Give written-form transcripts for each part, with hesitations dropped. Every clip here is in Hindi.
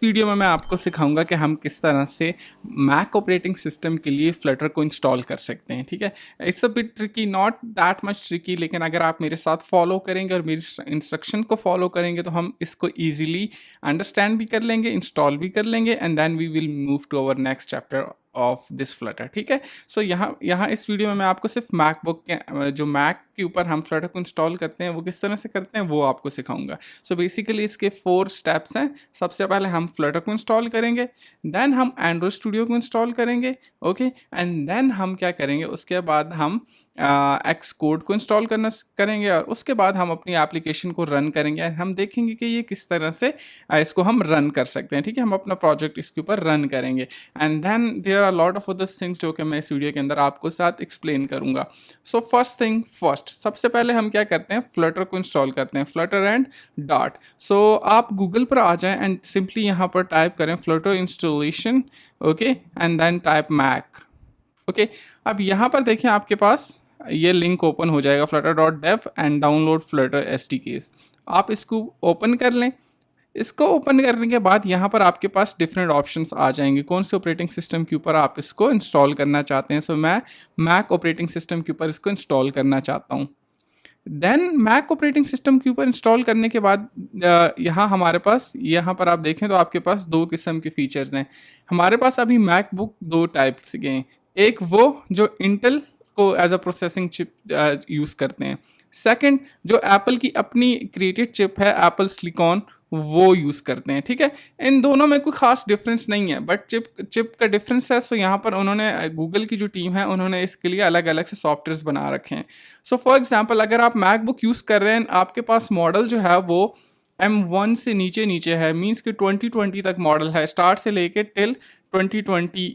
वीडियो में मैं आपको सिखाऊंगा कि हम किस तरह से मैक ऑपरेटिंग सिस्टम के लिए फ्लटर को इंस्टॉल कर सकते हैं। ठीक है, it's a bit tricky, not that much tricky, लेकिन अगर आप मेरे साथ फॉलो करेंगे और मेरी इंस्ट्रक्शन को फॉलो करेंगे तो हम इसको ईजिली अंडरस्टैंड भी कर लेंगे, इंस्टॉल भी कर लेंगे, and then we will move to our next chapter of this Flutter. ठीक है, सो यहाँ इस वीडियो में मैं आपको सिर्फ मैकबुक के जो मैक के ऊपर हम फ्लटर को इंस्टॉल करते हैं वो किस तरह से करते हैं वो आपको सिखाऊंगा। सो बेसिकली इसके 4 स्टेप्स हैं। सबसे पहले हम फ्लटर को इंस्टॉल करेंगे, देन हम एंड्रॉयड स्टूडियो को इंस्टॉल करेंगे, ओके, एंड देन हम क्या करेंगे, उसके बाद हम एक्स कोड को इंस्टॉल करेंगे और उसके बाद हम अपनी एप्लीकेशन को रन करेंगे। हम देखेंगे कि ये किस तरह से इसको हम रन कर सकते हैं। ठीक है, हम अपना प्रोजेक्ट इसके ऊपर रन करेंगे, and then there are lot of other things जो कि मैं इस वीडियो के अंदर आपको साथ एक्सप्लेन करूंगा। सो फर्स्ट थिंग फर्स्ट, सबसे पहले हम क्या करते हैं, फ्लटर को इंस्टॉल करते हैं, फ्लटर एंड डॉट। सो आप गूगल पर आ जाएं एंड सिंपली यहाँ पर टाइप करें Flutter installation, okay, and then type Mac, okay. अब यहाँ पर देखें आपके पास ये लिंक ओपन हो जाएगा, flutter.dev and download Flutter SDKs। आप इसको ओपन कर लें। इसको ओपन करने के बाद यहाँ पर आपके पास डिफरेंट ऑप्शंस आ जाएंगे, कौन से ऑपरेटिंग सिस्टम के ऊपर आप इसको इंस्टॉल करना चाहते हैं। सो मैं मैक ऑपरेटिंग सिस्टम के ऊपर इसको इंस्टॉल करना चाहता हूँ। देन मैक ऑपरेटिंग सिस्टम के ऊपर इंस्टॉल करने के बाद यहाँ हमारे पास, यहाँ पर आप देखें तो आपके पास 2 किस्म के फीचर्स हैं। हमारे पास अभी मैकबुक 2 टाइप्स के हैं, एक वो जो इंटेल को as a processing chip use करते हैं, सेकंड जो एप्पल की अपनी क्रिएटेड चिप है एप्पल सिलिकॉन, वो यूज़ करते हैं। ठीक है, इन दोनों में कोई खास डिफरेंस नहीं है, बट चिप का डिफरेंस है। सो यहाँ पर उन्होंने, गूगल की जो टीम है, उन्होंने इसके लिए अलग अलग से सॉफ्टवेयर्स बना रखे हैं। सो फॉर एग्जांपल अगर आप मैकबुक यूज़ कर रहे हैं, आपके पास मॉडल जो है वो M1 से नीचे है, मीन्स कि 2020 तक मॉडल है, स्टार्ट से लेके टिल 2020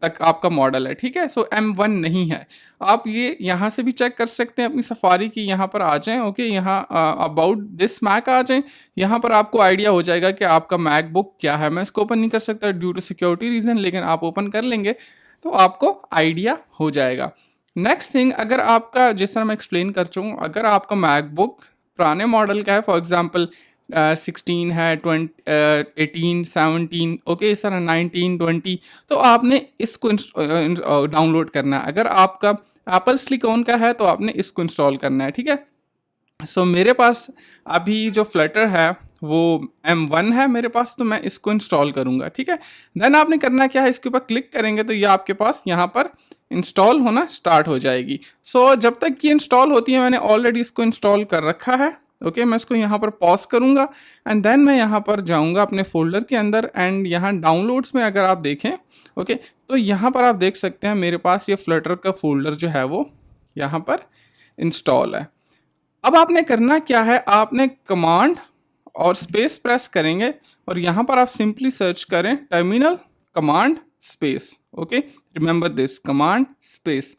तक आपका मॉडल है। ठीक है, सो M1 नहीं है। आप ये यहाँ से भी चेक कर सकते हैं अपनी सफारी की, यहाँ पर आ जाएं, ओके, यहाँ अबाउट दिस मैक आ जाएं। यहाँ पर आपको आइडिया हो जाएगा कि आपका मैकबुक क्या है। मैं इसको ओपन नहीं कर सकता ड्यू टू सिक्योरिटी रीज़न, लेकिन आप ओपन कर लेंगे तो आपको आइडिया हो जाएगा। नेक्स्ट थिंग, अगर आपका, जिस तरह मैं एक्सप्लेन कर चुका हूँ, अगर आपका मैकबुक पुराने मॉडल का है, फॉर एग्जांपल 16 है, 18, 17, ओके, इस तरह 19, 20, तो आपने इसको डाउनलोड करना है। अगर आपका एप्पल सिलिकॉन का है तो आपने इसको इंस्टॉल करना है। ठीक है, सो मेरे पास अभी जो फ्लटर है वो M1 है मेरे पास, तो मैं इसको इंस्टॉल करूँगा। ठीक है, देन आपने करना क्या है, इसके ऊपर क्लिक करेंगे तो ये आपके पास यहाँ पर इंस्टॉल होना स्टार्ट हो जाएगी। सो जब तक ये इंस्टॉल होती है, मैंने ऑलरेडी इसको इंस्टॉल कर रखा है, ओके, मैं इसको यहाँ पर पॉज करूँगा एंड देन मैं यहाँ पर जाऊँगा अपने फोल्डर के अंदर, एंड यहाँ डाउनलोड्स में अगर आप देखें, ओके, तो यहाँ पर आप देख सकते हैं मेरे पास ये फ्लटर का फोल्डर जो है वो यहाँ पर इंस्टॉल है। अब आपने करना क्या है, आपने कमांड और स्पेस प्रेस करेंगे और यहाँ पर आप सिंपली सर्च करें terminal command space, okay, remember this, command space.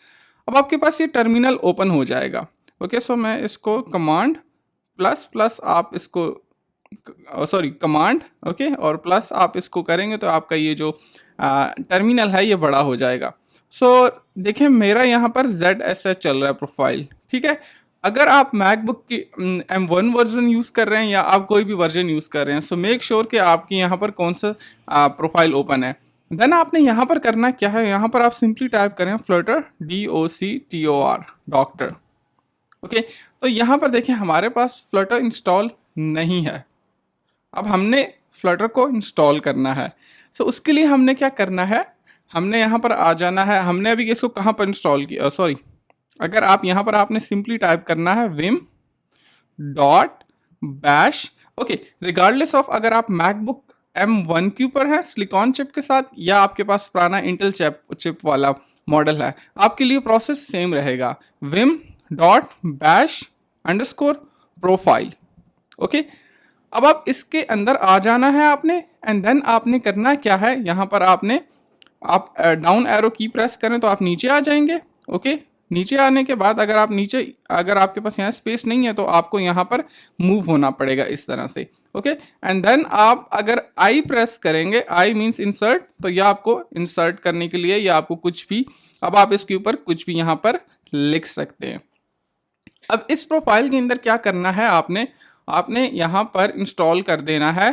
अब आपके पास ये टर्मिनल ओपन हो जाएगा, ओके। सो मैं इसको कमांड प्लस आप इसको, सॉरी, कमांड, ओके, और प्लस आप इसको करेंगे तो आपका ये जो टर्मिनल है ये बड़ा हो जाएगा। सो देखें मेरा यहाँ पर ZSH चल रहा है प्रोफाइल। ठीक है, अगर आप मैकबुक की M1 वर्जन यूज़ कर रहे हैं या आप कोई भी वर्जन यूज़ कर रहे हैं, सो मेक श्योर कि आपकी यहाँ पर कौन सा प्रोफाइल ओपन है। देन आपने यहाँ पर करना क्या है, यहाँ पर आप सिंपली टाइप करें फ्लटर DOCTOR, डॉक्टर, ओके। तो यहाँ पर देखें हमारे पास फ्लटर इंस्टॉल नहीं है। अब हमने फ्लटर को इंस्टॉल करना है, सो उसके लिए हमने क्या करना है, हमने यहाँ पर आ जाना है। हमने अभी इसको कहाँ पर इंस्टॉल किया, सॉरी, अगर आप यहाँ पर आपने सिंपली टाइप करना है vim.bash, ओके, रिगार्डलेस ऑफ अगर आप मैकबुक M1 के ऊपर है सिलिकॉन चिप के साथ या आपके पास पुराना इंटेल चिप वाला मॉडल है, आपके लिए प्रोसेस सेम रहेगा, vim.bash_profile, ओके। अब आप इसके अंदर आ जाना है आपने, एंड देन आपने करना क्या है, यहाँ पर आपने आप डाउन एरो की प्रेस करें तो आप नीचे आ जाएंगे, ओके। नीचे आने के बाद अगर आपके पास यहाँ स्पेस नहीं है तो आपको यहाँ पर मूव होना पड़ेगा इस तरह से, ओके। एंड देन आप अगर आई प्रेस करेंगे, आई मीन्स इंसर्ट, तो यह आपको इंसर्ट करने के लिए या आपको कुछ भी, अब आप इसके ऊपर कुछ भी यहाँ पर लिख सकते हैं। अब इस प्रोफाइल के अंदर क्या करना है, आपने यहाँ पर इंस्टॉल कर देना है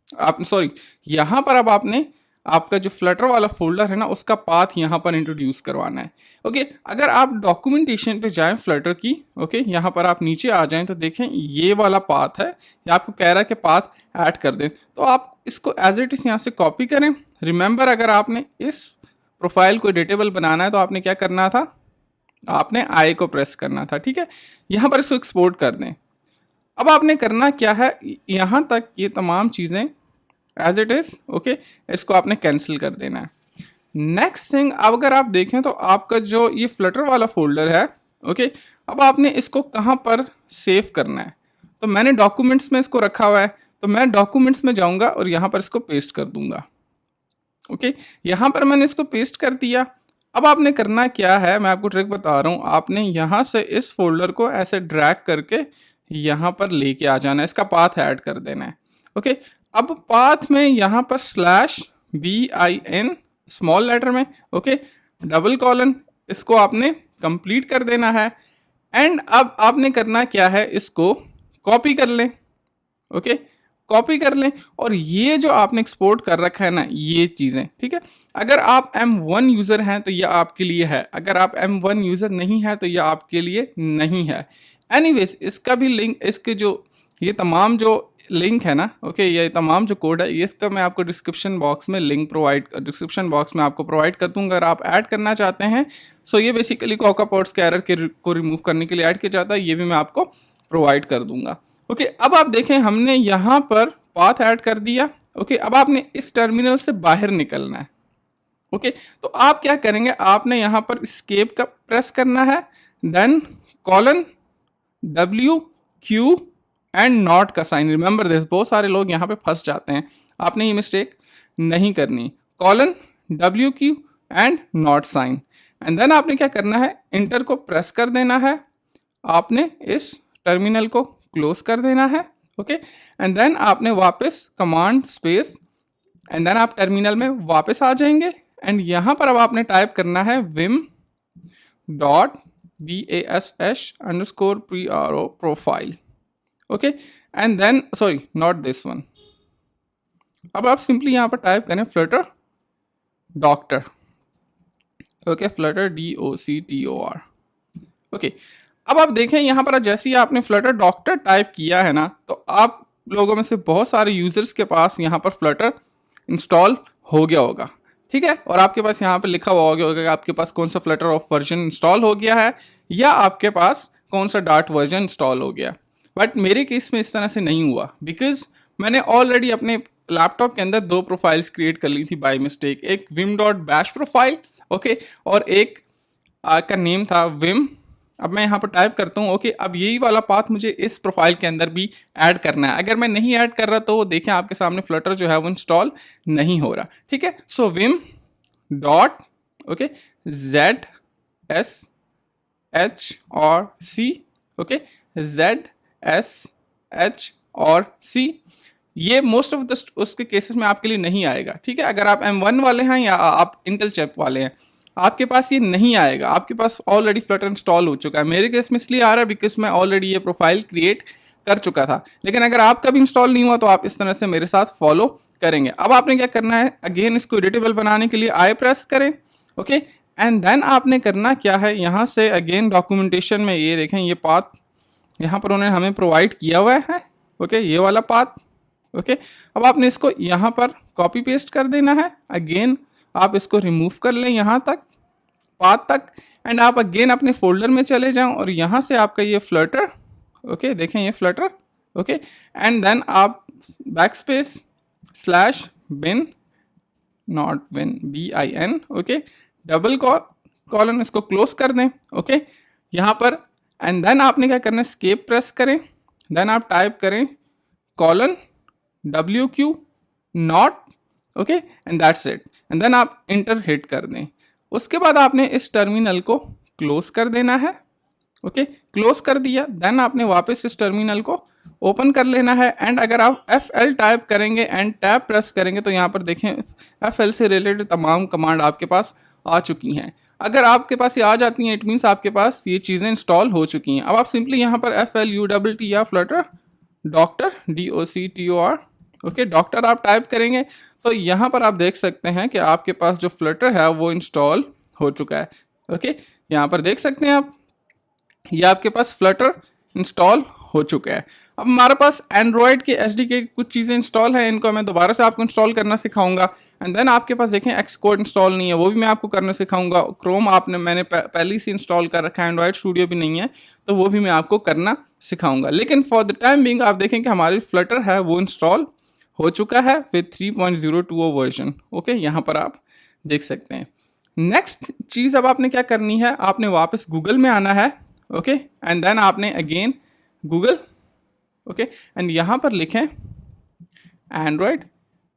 आप सॉरी, यहाँ पर अब आपने आपका जो फ्लटर वाला फोल्डर है ना उसका पाथ यहाँ पर इंट्रोड्यूस करवाना है। ओके, अगर आप डॉक्यूमेंटेशन पे जाएं फ्लटर की, ओके, यहाँ पर आप नीचे आ जाएं तो देखें ये वाला पाथ है, ये आपको कह रहा है कि पाथ ऐड कर दें, तो आप इसको एज इट इज़ यहाँ से कॉपी करें। रिमेंबर, अगर आपने इस प्रोफाइल को एडिटेबल बनाना है तो आपने क्या करना था, आपने आई को प्रेस करना था, ठीक है। यहाँ पर इसको एक्सपोर्ट कर दें। अब आपने करना क्या है, यहाँ तक ये तमाम चीज़ें एज इट इज़, ओके, इसको आपने कैंसिल कर देना है। नेक्स्ट थिंग, अब अगर आप देखें तो आपका जो ये फ्लटर वाला फोल्डर है, ओके, अब आपने इसको कहाँ पर सेव करना है, तो मैंने डॉक्यूमेंट्स में इसको रखा हुआ है, तो मैं डॉक्यूमेंट्स में जाऊँगा और यहाँ पर इसको पेस्ट कर दूँगा। ओके, यहाँ पर मैंने इसको पेस्ट कर दिया। अब आपने करना क्या है, मैं आपको ट्रिक बता रहा हूँ, आपने यहाँ से इस फोल्डर को ऐसे ड्रैग करके यहाँ पर लेके आ जाना है, इसका पाथ ऐड कर देना है। ओके, अब पाथ में यहाँ पर /bin स्मॉल लेटर में, ओके, डबल कॉलन, इसको आपने कंप्लीट कर देना है। एंड अब आपने करना क्या है, इसको कॉपी कर लें, ओके, कॉपी कर लें, और ये जो आपने एक्सपोर्ट कर रखा है ना ये चीज़ें, ठीक है। अगर आप M1 यूज़र हैं तो ये आपके लिए है, अगर आप M1 यूज़र नहीं है तो ये आपके लिए नहीं है। एनीवेज, इसका भी लिंक, इसके जो ये तमाम जो लिंक है ना, ओके, ये तमाम जो कोड है ये इसका मैं आपको डिस्क्रिप्शन बॉक्स में लिंक डिस्क्रिप्शन बॉक्स में आपको प्रोवाइड कर दूंगा, अगर आप ऐड करना चाहते हैं। सो ये बेसिकली कोकापोर्ट्स के एरर को रिमूव करने के लिए ऐड किया जाता है, ये भी मैं आपको प्रोवाइड कर दूंगा। ओके, अब आप देखें हमने यहाँ पर पाथ ऐड कर दिया। ओके, अब आपने इस टर्मिनल से बाहर निकलना है। ओके, तो आप क्या करेंगे, आपने यहाँ पर एस्केप का प्रेस करना है, then colon WQ and not का साइन। रिमेंबर दिस, बहुत सारे लोग यहाँ पे फंस जाते हैं, आपने ये मिस्टेक नहीं करनी। Colon WQ and not sign, and then आपने क्या करना है, इंटर को प्रेस कर देना है, आपने इस टर्मिनल को क्लोज कर देना है। ओके, एंड देन आपने वापस कमांड स्पेस, एंड देन आप टर्मिनल में वापस आ जाएंगे, एंड यहाँ पर अब आपने टाइप करना है vim.bash_pro profile. Okay, and then sorry not this one, अब आप सिंपली यहाँ पर टाइप करें Flutter doctor. Okay, Flutter DOCTOR। Okay, अब आप देखें यहाँ पर जैसे ही आपने फ्लटर डॉक्टर टाइप किया है ना, तो आप लोगों में से बहुत सारे यूजर्स के पास यहाँ पर फ्लटर इंस्टॉल हो गया होगा, ठीक है, और आपके पास यहाँ पे लिखा हुआ होगा कि आपके पास कौन सा फ्लटर ऑफ वर्जन इंस्टॉल हो गया है या आपके पास कौन सा डार्ट वर्जन इंस्टॉल हो गया। बट मेरे केस में इस तरह से नहीं हुआ, बिकॉज मैंने ऑलरेडी अपने लैपटॉप के अंदर 2 प्रोफाइल्स क्रिएट कर ली थी बाय मिस्टेक, एक vim.bash प्रोफाइल, ओके, और एक का नेम था vim। अब मैं यहाँ पर टाइप करता हूँ, ओके, अब यही वाला पाथ मुझे इस प्रोफाइल के अंदर भी ऐड करना है। अगर मैं नहीं ऐड कर रहा तो देखें आपके सामने फ्लटर जो है वो इंस्टॉल नहीं हो रहा, ठीक है। सो vim dot, okay, ZSH_C, okay, ZSH_C, ये मोस्ट ऑफ द उसके केसेस में आपके लिए नहीं आएगा, ठीक है। अगर आप M1 वाले हैं या आप इंटेल चिप वाले हैं, आपके पास ये नहीं आएगा, आपके पास ऑलरेडी फ्लटर इंस्टॉल हो चुका है। मेरे केस में इसलिए आ रहा है बिकॉज मैं ऑलरेडी ये प्रोफाइल क्रिएट कर चुका था, लेकिन अगर आपका भी इंस्टॉल नहीं हुआ तो आप इस तरह से मेरे साथ फॉलो करेंगे। अब आपने क्या करना है, अगेन इसको एडिटेबल बनाने के लिए आई प्रेस करें, ओके, एंड देन आपने करना क्या है, यहाँ से अगेन डॉक्यूमेंटेशन में ये देखें ये पाथ यहाँ पर उन्होंने हमें प्रोवाइड किया हुआ है, ओके, ये वाला पाथ, ओके। अब आपने इसको यहाँ पर कॉपी पेस्ट कर देना है, अगेन आप इसको रिमूव कर लें यहाँ तक, पाथ तक, एंड आप अगेन अपने फोल्डर में चले जाओ और यहाँ से आपका ये फ्लटर, ओके, देखें ये फ्लटर, ओके, एंड देन आप backspace /bin, not bin, BIN, okay, double colon, इसको क्लोज कर दें, ओके, यहाँ पर, एंड देन आपने क्या करना है, एस्केप प्रेस करें, देन आप टाइप करें colon WQ not, okay, and that's it, and then आप इंटर हिट कर दें। उसके बाद आपने इस टर्मिनल को क्लोज कर देना है, ओके, क्लोज कर दिया, देन आपने वापस इस टर्मिनल को ओपन कर लेना है, एंड अगर आप FL टाइप करेंगे एंड टैब प्रेस करेंगे तो यहाँ पर देखें FL से रिलेटेड तमाम कमांड आपके पास आ चुकी हैं। अगर आपके पास ये आ जाती हैं इट मीन्स आपके पास ये चीज़ें इंस्टॉल हो चुकी हैं। अब आप सिंपली यहाँ पर FLUTT या Flutter doctor DOCTOR, okay, doctor आप टाइप करेंगे तो यहाँ पर आप देख सकते हैं कि आपके पास जो फ्लटर है वो इंस्टॉल हो चुका है। ओके, यहाँ पर देख सकते हैं आप, ये आपके पास फ्लटर इंस्टॉल हो चुका है। अब हमारे पास एंड्रॉयड के एसडीके कुछ चीज़ें इंस्टॉल हैं, इनको मैं दोबारा से आपको इंस्टॉल करना सिखाऊंगा। एंड देन आपके पास देखें एक्स कोड इंस्टॉल नहीं है, वो भी मैं आपको करना सिखाऊंगा। क्रोम मैंने पहले से इंस्टॉल कर रखा है, एंड्रॉयड स्टूडियो भी नहीं है, तो वो भी मैं आपको करना सिखाऊंगा। लेकिन फॉर द टाइम बिंग आप देखें कि हमारी फ्लटर है वो इंस्टॉल हो चुका है विद 3.020 वर्जन। ओके, यहाँ पर आप देख सकते हैं। नेक्स्ट चीज़ अब आपने क्या करनी है, आपने वापस गूगल में आना है। ओके, एंड देन आपने अगेन गूगल, ओके, एंड यहाँ पर लिखें Android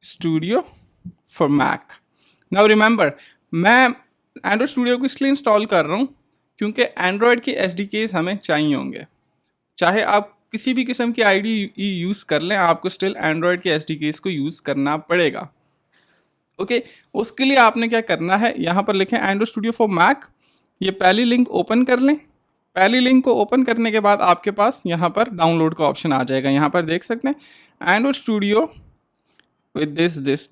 Studio for Mac. Now remember, मैं एंड्रॉयड स्टूडियो को इसलिए इंस्टॉल कर रहा हूँ क्योंकि एंड्रॉयड के एसडीकेस हमें चाहिए होंगे। चाहे आप किसी भी किस्म की आईडी यूज़ कर लें, आपको स्टिल एंड्रॉयड के एसडीकेस को यूज़ करना पड़ेगा। ओके, उसके लिए आपने क्या करना है, यहाँ पर लिखें एंड्रॉयड स्टूडियो फॉर मैक। ये पहली लिंक ओपन कर लें। पहली लिंक को ओपन करने के बाद आपके पास यहाँ पर डाउनलोड का ऑप्शन आ जाएगा। यहाँ पर देख सकते हैं Android Studio with this.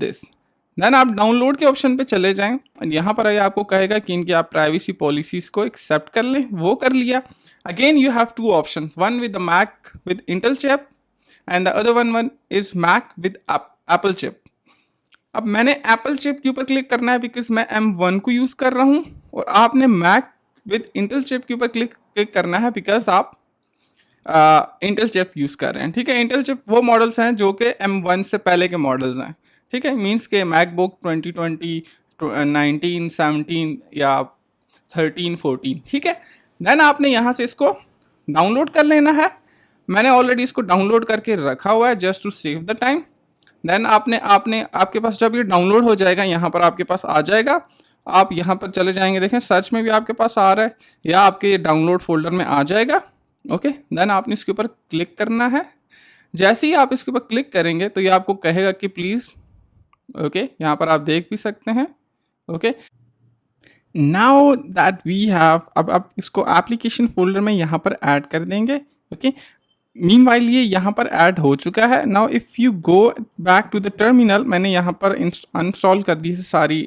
Then आप डाउनलोड के ऑप्शन पे चले जाएं और यहाँ पर आइए, आपको कहेगा कि इनकी आप प्राइवेसी पॉलिसीज़ को एक्सेप्ट कर लें। वो कर लिया। Again you have two options, one with the Mac with Intel chip and the other one is Mac with Apple chip. अब मैंने एप्पल चिप के ऊपर क्लिक करना है बिकॉज मैं M1 को यूज़ कर रहा हूँ, और आपने मैक विद इंटेल चिप के ऊपर क्लिक करना है बिकॉज आप इंटेल चिप यूज़ कर रहे हैं। ठीक है, इंटेल चिप वो मॉडल्स हैं जो कि M1 से पहले के मॉडल्स हैं। ठीक है, मीन्स के मैकबुक 2020, 19, 17 या 13, 14। ठीक है, देन आपने यहाँ से इसको डाउनलोड कर लेना है। मैंने ऑलरेडी इसको डाउनलोड करके रखा हुआ है just to save the time. Then आपने आपके पास जब ये डाउनलोड हो जाएगा, यहाँ पर आपके पास आ जाएगा। आप यहाँ पर चले जाएंगे, देखें सर्च में भी आपके पास आ रहा है या आपके डाउनलोड फोल्डर में आ जाएगा। ओके, देन आपने इसके ऊपर क्लिक करना है। जैसे ही आप इसके ऊपर क्लिक करेंगे तो ये आपको कहेगा कि प्लीज़, ओके, यहाँ पर आप देख भी सकते हैं। Okay, now that we have, अब आप इसको एप्लीकेशन फोल्डर में यहाँ पर ऐड कर देंगे। ओके, मीनवाइल ये यहाँ पर ऐड हो चुका है। Now if you go back to the terminal, मैंने यहाँ पर अनइंस्टॉल कर दी है सारी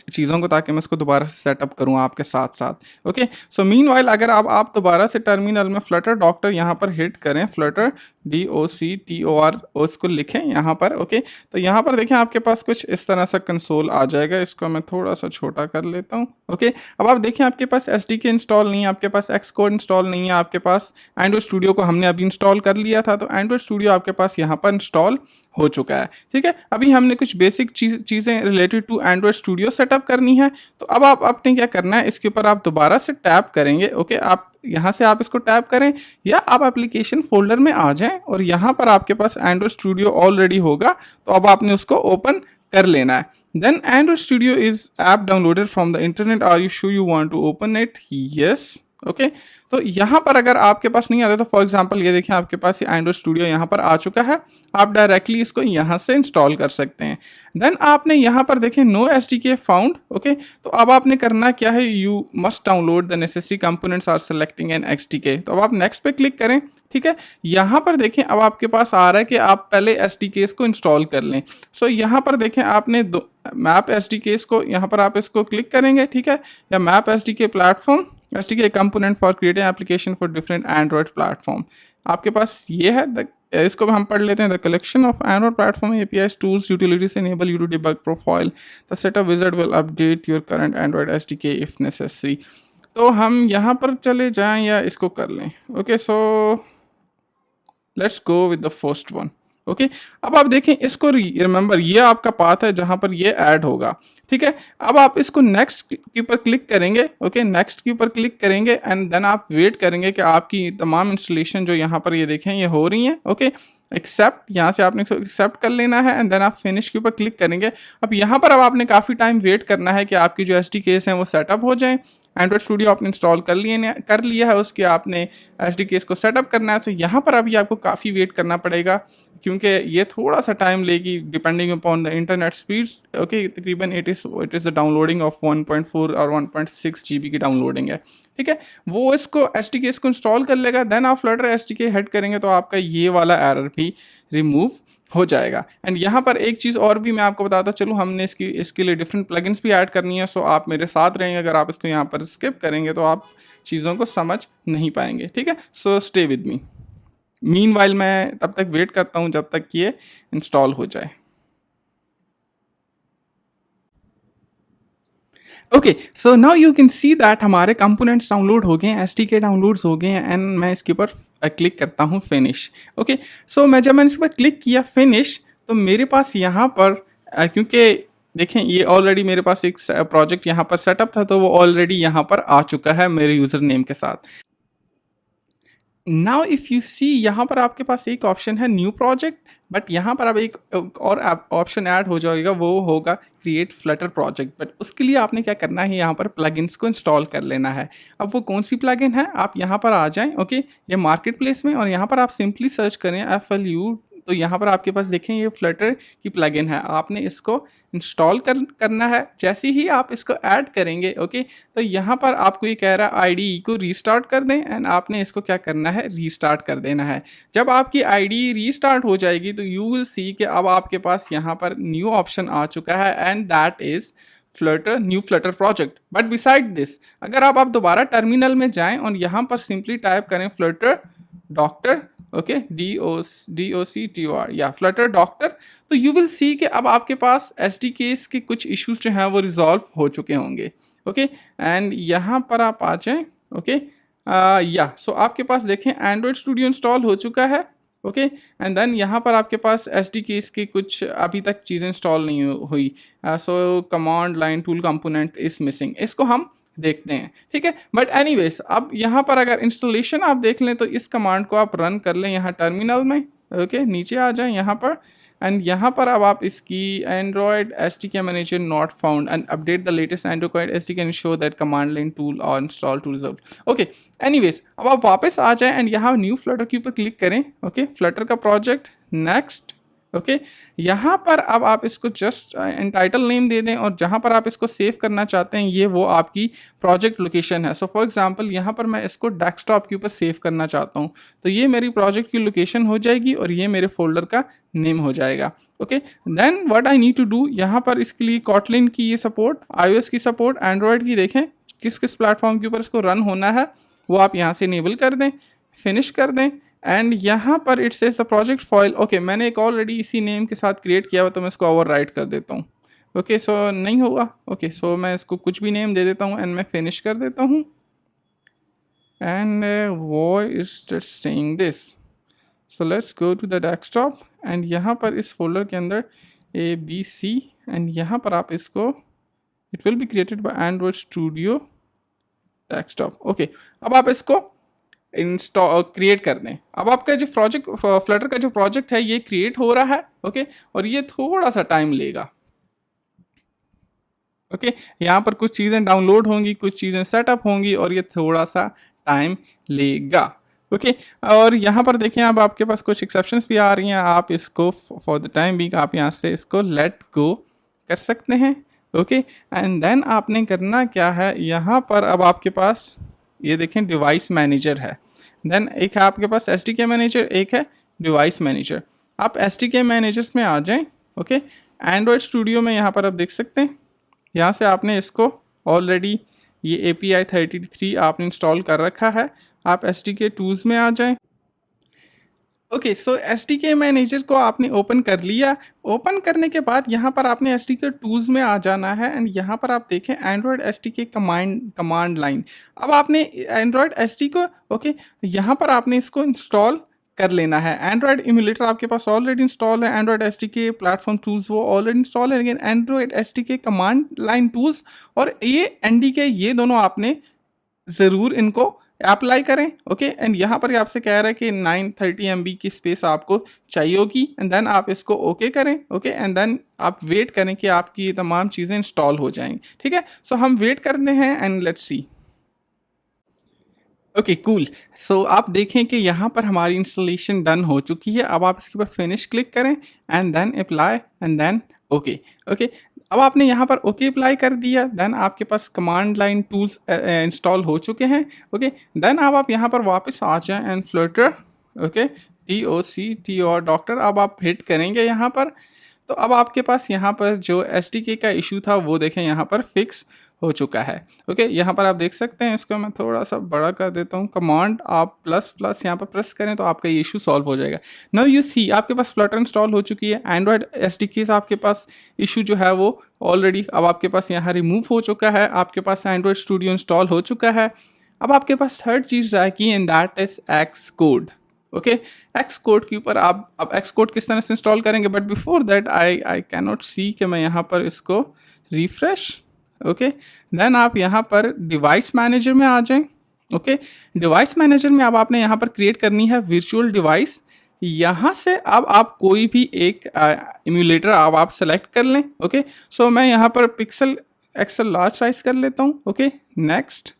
चीज़ों को ताकि मैं इसको दोबारा से सेटअप करूँ आपके साथ साथ। ओके, सो मीनवाइल अगर आप दोबारा से टर्मिनल में फ्लटर डॉक्टर यहाँ पर हिट करें, फ्लटर DOCTOR उसको लिखें यहाँ पर। ओके, तो यहाँ पर देखें आपके पास कुछ इस तरह सा कंसोल आ जाएगा। इसको मैं थोड़ा सा छोटा कर लेता हूँ। ओके, अब आप देखें आपके पास SDK इंस्टॉल नहीं है, आपके पास एक्स कोड इंस्टॉल नहीं है, आपके पास एंड्रॉयड स्टूडियो को हमने अभी इंस्टॉल कर लिया था, तो एंड्रॉयड स्टूडियो आपके पास यहाँ पर इंस्टॉल हो चुका है। ठीक है, अभी हमने कुछ बेसिक चीज़ें related to Android Studio setup करनी है। तो अब आपने क्या करना है, इसके ऊपर आप दोबारा से टैप करेंगे। ओके, आप यहाँ से आप इसको टैप करें या आप एप्लीकेशन फोल्डर में आ जाएं और यहाँ पर आपके पास एंड्रॉयड स्टूडियो ऑलरेडी होगा, तो अब आपने उसको ओपन कर लेना है। Then Android Studio is app downloaded from the internet, are you sure you want to open it? Yes. Okay, तो यहाँ पर अगर आपके पास नहीं आता तो फॉर एग्जांपल ये देखिए आपके पास ये एंड्रॉयड स्टूडियो यहाँ पर आ चुका है, आप डायरेक्टली इसको यहाँ से इंस्टॉल कर सकते हैं। देन आपने यहाँ पर देखें नो SDK फाउंड। ओके, तो अब आपने करना क्या है, you must download the necessary components are selecting an XDK। तो अब आप नेक्स्ट पे क्लिक करें। ठीक है, यहाँ पर देखें अब आपके पास आ रहा है कि आप पहले SDKs को इंस्टॉल कर लें। सो यहाँ पर देखें आपने मैप SDKs को, यहाँ पर आप इसको क्लिक करेंगे। ठीक है, या map SDK platform, SDK component for creating application for different Android platform, आपके पास ये है। इसको हम पढ़ लेते हैं। The collection of Android platform APIs tools utilities enable you to debug profile, the setup wizard will update your current Android SDK if necessary. तो हम यहाँ पर चले जाएं या इसको कर लें। Okay, so let's go with the first one. Okay, अब आप देखें इसको रिमेंबर ये आपका पाथ है जहाँ पर ये ऐड होगा। ठीक है, अब आप इसको नेक्स्ट के ऊपर क्लिक करेंगे। ओके, नेक्स्ट के ऊपर क्लिक करेंगे एंड देन आप वेट करेंगे कि आपकी तमाम इंस्टॉलेशन जो यहाँ पर ये देखें ये हो रही हैं। ओके, एक्सेप्ट, यहाँ से आपने एक्सेप्ट कर लेना है एंड देन आप फिनिश के ऊपर क्लिक करेंगे। अब यहाँ पर अब आपने काफ़ी टाइम वेट करना है कि आपकी जो SDKs हैं वो सेटअप हो जाएं। एंड्रॉयड स्टूडियो आपने इंस्टॉल कर लिया है, उसके आपने SDKs को सेटअप करना है। तो यहाँ पर अभी आपको काफ़ी वेट करना पड़ेगा क्योंकि ये थोड़ा सा टाइम लेगी depending upon the internet speeds. Okay, तकरीबन it is the downloading of 1.4 और 1.6 GB की डाउनलोडिंग है। ठीक है, वो इसको SDKs को इंस्टॉल कर लेगा। देन आप फ्लटर SDK हेड करेंगे तो आपका ये वाला एरर भी रिमूव हो जाएगा। एंड यहाँ पर एक चीज़ और भी मैं आपको बताता चलूँ, हमने इसके लिए डिफरेंट प्लगइन्स भी ऐड करनी है, सो आप मेरे साथ रहेंगे। अगर आप इसको यहाँ पर स्किप करेंगे तो आप चीज़ों को समझ नहीं पाएंगे, ठीक है। So stay with me. Meanwhile मैं तब तक वेट करता हूँ जब तक ये इंस्टॉल हो जाए। Okay, so now you can see that हमारे कंपोनेंट्स डाउनलोड हो गए हैं, एसडीके डाउनलोड्स हो गए हैं, एंड मैं इसके ऊपर क्लिक करता हूँ फिनिश। ओके, सो मैंने इस पर क्लिक किया फिनिश, तो मेरे पास यहाँ पर क्योंकि देखें ये ऑलरेडी मेरे पास एक प्रोजेक्ट यहाँ पर सेटअप था, तो वो ऑलरेडी यहाँ पर आ चुका है मेरे यूज़र नेम के साथ। नाउ इफ़ यू सी यहाँ पर आपके पास एक ऑप्शन है न्यू प्रोजेक्ट, बट यहाँ पर अब एक और ऑप्शन ऐड हो जाएगा, वो होगा क्रिएट फ्लटर प्रोजेक्ट। बट उसके लिए आपने क्या करना है, यहाँ पर प्लगइन्स को इंस्टॉल कर लेना है। अब वो कौन सी प्लगइन है, आप यहाँ पर आ जाएं, ओके, ये मार्केट प्लेस में, और यहाँ पर आप सिंपली सर्च करें FLU। तो यहाँ पर आपके पास देखें ये फ्लटर की प्लगइन है, आपने इसको इंस्टॉल करना है। जैसे ही आप इसको ऐड करेंगे, ओके, तो यहाँ पर आपको ये कह रहा है आईडी को रीस्टार्ट कर दें, एंड आपने इसको क्या करना है, रीस्टार्ट कर देना है। जब आपकी आईडी रीस्टार्ट हो जाएगी तो यू विल सी कि अब आपके पास यहाँ पर न्यू ऑप्शन आ चुका है, and that is Flutter, new Flutter project. But beside this, अगर आप दोबारा टर्मिनल में जाएं और यहाँ पर सिंपली टाइप करें फ्लटर डॉक्टर, ओके, DOCTOR या फ्लटर डॉक्टर, तो यू विल सी कि अब आपके पास SDKs के कुछ इश्यूज जो हैं वो रिजॉल्व हो चुके होंगे। ओके, एंड यहाँ पर आप आ जाएं, ओके, या सो आपके पास देखें एंड्रॉयड स्टूडियो इंस्टॉल हो चुका है। ओके, एंड देन यहाँ पर आपके पास SDKs की कुछ अभी तक चीज़ें इंस्टॉल नहीं हुई, so command line tool component is missing, इसको हम देखते हैं, ठीक है। बट एनीवेज, अब यहाँ पर अगर इंस्टॉलेशन आप देख लें तो इस कमांड को आप रन कर लें यहाँ टर्मिनल में। ओके, नीचे आ जाएं यहाँ पर, एंड यहाँ पर अब आप इसकी Android SDK manager not found and update the latest Android SDK and show that command line tool और install to result. Okay, anyways, अब आप वापस आ जाएं एंड यहाँ न्यू फ्लटर के ऊपर क्लिक करें। ओके, फ्लटर का प्रोजेक्ट, नेक्स्ट। ओके, यहाँ पर अब आप इसको जस्ट एंटाइटल नेम दे दें, और जहाँ पर आप इसको सेव करना चाहते हैं ये वो आपकी प्रोजेक्ट लोकेशन है। सो फॉर एग्जांपल यहाँ पर मैं इसको डेस्कटॉप के ऊपर सेव करना चाहता हूँ, तो ये मेरी प्रोजेक्ट की लोकेशन हो जाएगी और ये मेरे फोल्डर का नेम हो जाएगा। Okay, then what I need to do, यहाँ पर इसके लिए कॉटलिन की ये सपोर्ट, iOS की सपोर्ट, एंड्रॉयड की देखें किस किस प्लेटफॉर्म के ऊपर इसको रन होना है वो आप यहाँ से इनेबल कर दें, फिनिश कर दें, एंड यहाँ पर it says the project file. Okay, मैंने एक ऑलरेडी इसी नेम के साथ क्रिएट किया हुआ, तो मैं इसको ओवरराइट कर देता हूँ। ओके, सो नहीं होगा। ओके, सो मैं इसको कुछ भी नेम दे देता हूँ एंड मैं फिनिश कर देता हूँ, एंड वो is saying this. So let's go to the desktop, and यहाँ पर इस फोल्डर के अंदर ABC, एंड यहाँ पर आप इसको, it will be created by Android studio desktop. Okay, अब आप इसको इंस्टॉल क्रिएट कर दें। अब आपका जो प्रोजेक्ट, फ्लटर का जो प्रोजेक्ट है ये क्रिएट हो रहा है। ओके, और ये थोड़ा सा टाइम लेगा। ओके, यहाँ पर कुछ चीज़ें डाउनलोड होंगी, कुछ चीज़ें सेटअप होंगी, और ये थोड़ा सा टाइम लेगा। ओके, और यहाँ पर देखें अब आपके पास कुछ एक्सेप्शंस भी आ रही हैं, आप इसको फॉर द टाइम भी आप यहाँ से इसको लेट गो कर सकते हैं। ओके, एंड देन आपने करना क्या है, यहाँ पर अब आपके पास ये देखें डिवाइस मैनेजर है, देन एक है आपके पास SDK मैनेजर, एक है डिवाइस मैनेजर। आप SDK मैनेजर्स में आ जाएं। ओके, एंड्रॉयड स्टूडियो में यहाँ पर आप देख सकते हैं, यहाँ से आपने इसको ऑलरेडी ये API 33 आपने इंस्टॉल कर रखा है। आप SDK टूल्स में आ जाएं। ओके, सो SDK मैनेजर को आपने ओपन कर लिया। ओपन करने के बाद यहाँ पर आपने SDK टूल्स में आ जाना है, एंड यहाँ पर आप देखें एंड्रॉयड SDK कमांड लाइन। अब आपने एंड्रॉयड SDK, ओके, यहाँ पर आपने इसको इंस्टॉल कर लेना है। एंड्रॉयड इम्यूलेटर आपके पास ऑलरेडी इंस्टॉल है, एंड्रॉयड SDK प्लेटफॉर्म टूल्स वो ऑलरेडी इंस्टॉल है, लेकिन Android SDK command line tools और ये NDK, ये दोनों आपने ज़रूर इनको अप्लाई करें। ओके, एंड यहाँ पर आपसे कह रहा है कि 930 MB की स्पेस आपको चाहिए होगी, एंड देन आप इसको ओके करें। ओके, एंड देन आप वेट करें कि आपकी ये तमाम चीज़ें इंस्टॉल हो जाएंगी। ठीक है, सो हम वेट करते हैं and let's see. Okay, cool. So आप देखें कि यहाँ पर हमारी इंस्टॉलेशन डन हो चुकी है। अब आप इसके ऊपर फिनिश क्लिक करें and then apply and then okay. Okay, अब आपने यहाँ पर ओके अप्लाई कर दिया, देन आपके पास कमांड लाइन टूल्स इंस्टॉल हो चुके हैं। ओके, देन अब आप यहाँ पर वापस आ जाएं एंड फ्लटर, ओके, TOC और डॉक्टर, अब आप हिट करेंगे यहाँ पर, तो अब आपके पास यहाँ पर जो SDK का इशू था वो देखें यहाँ पर फिक्स हो चुका है। ओके, यहाँ पर आप देख सकते हैं, इसको मैं थोड़ा सा बड़ा कर देता हूँ, कमांड आप प्लस प्लस यहाँ पर प्रेस करें तो आपका ये इशू सॉल्व हो जाएगा। नाउ यू सी आपके पास फ्लटर इंस्टॉल हो चुकी है, एंड्रॉयड SDK आपके पास इशू जो है वो ऑलरेडी अब आपके पास यहाँ रिमूव हो चुका है, आपके पास एंड्रॉयड स्टूडियो इंस्टॉल हो चुका है। अब आपके पास थर्ड चीज़ रह गई and that is x code. Okay, x code के ऊपर आप अब एक्स कोड किस तरह से इंस्टॉल करेंगे, but before that I can not see कि मैं यहाँ पर इसको रिफ्रेश। ओके, देन आप यहाँ पर डिवाइस मैनेजर में आ जाएं। ओके, डिवाइस मैनेजर में अब आपने यहाँ पर क्रिएट करनी है वर्चुअल डिवाइस। यहाँ से अब आप कोई भी एक इम्यूलेटर अब आप सेलेक्ट कर लें। ओके, सो मैं यहाँ पर पिक्सल एक्सेल लार्ज साइज कर लेता हूँ। Okay, next.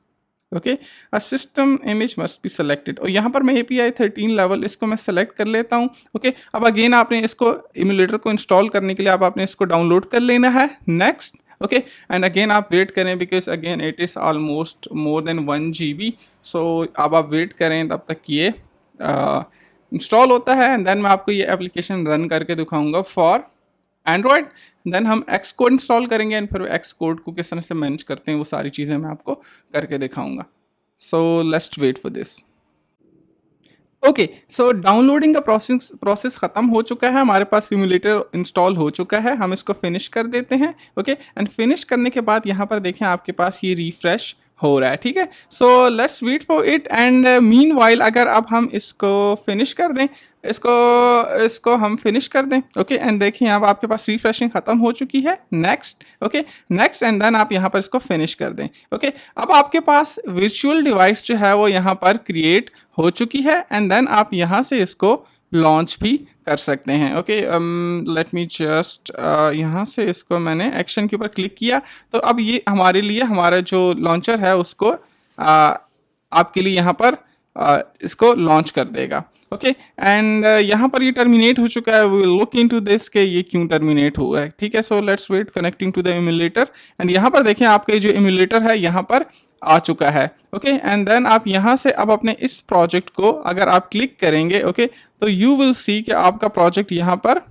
Okay, a system image must be selected, और यहाँ पर मैं API 13 लेवल इसको मैं सेलेक्ट कर लेता हूँ। ओके, अब अगेन आपने इसको इम्यूलेटर को इंस्टॉल करने के लिए अब आपने इसको डाउनलोड कर लेना है। नेक्स्ट। ओके, एंड अगेन आप वेट करें because again it is almost more than 1 GB। सो अब आप वेट करें तब तक ये इंस्टॉल होता है, एंड देन मैं आपको ये एप्लीकेशन रन करके दिखाऊंगा फॉर एंड्रॉयड। देन हम एक्स कोड इंस्टॉल करेंगे एंड फिर एक्स कोड को किस तरह से मैनेज करते हैं वो सारी चीज़ें मैं आपको करके दिखाऊंगा। So let's wait for this. Okay, so downloading का प्रोसेस ख़त्म हो चुका है, हमारे पास सिमुलेटर इंस्टॉल हो चुका है, हम इसको फिनिश कर देते हैं। ओके, एंड फिनिश करने के बाद यहाँ पर देखें आपके पास ये रिफ्रेश हो रहा है। ठीक है, so let's wait for it, and meanwhile अगर अब हम इसको फिनिश कर दें, इसको हम फिनिश कर दें। ओके, एंड देखिए अब आपके पास रिफ्रेशिंग ख़त्म हो चुकी है। Next. Okay, next, and then आप यहाँ पर इसको फिनिश कर दें। ओके, अब आपके पास वर्चुअल डिवाइस जो है वो यहाँ पर क्रिएट हो चुकी है, एंड देन आप यहाँ से इसको लॉन्च भी कर सकते हैं। ओके, लेट मी जस्ट यहाँ से इसको मैंने एक्शन के ऊपर क्लिक किया, तो अब ये हमारे लिए हमारा जो लॉन्चर है उसको आपके लिए यहाँ पर इसको लॉन्च कर देगा। ओके, एंड यहाँ पर ये टर्मिनेट हो चुका है, we will look into this के ये क्यों टर्मिनेट हुआ है। ठीक है, so let's wait connecting to the emulator, and यहाँ पर देखें आपका जो इम्यूलेटर है यहाँ पर आ चुका है। ओके, एंड देन आप यहाँ से अब अपने इस प्रोजेक्ट को अगर आप क्लिक करेंगे, ओके, तो यू विल सी कि आपका प्रोजेक्ट यहाँ पर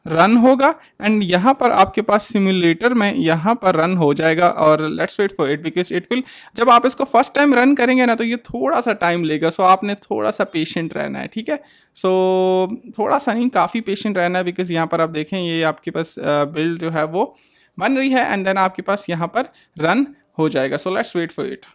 रन होगा, एंड यहाँ पर आपके पास सिमुलेटर में यहाँ पर रन हो जाएगा। और let's wait for it because it will, जब आप इसको फर्स्ट टाइम रन करेंगे ना तो ये थोड़ा सा टाइम लेगा, सो आपने थोड़ा सा पेशेंट रहना है। ठीक है, सो थोड़ा सा नहीं, काफ़ी पेशेंट रहना है, बिकॉज यहाँ पर आप देखें ये आपके पास बिल्ड जो है वो बन रही है, एंड देन आपके पास यहाँ पर रन हो जाएगा। So let's wait for it.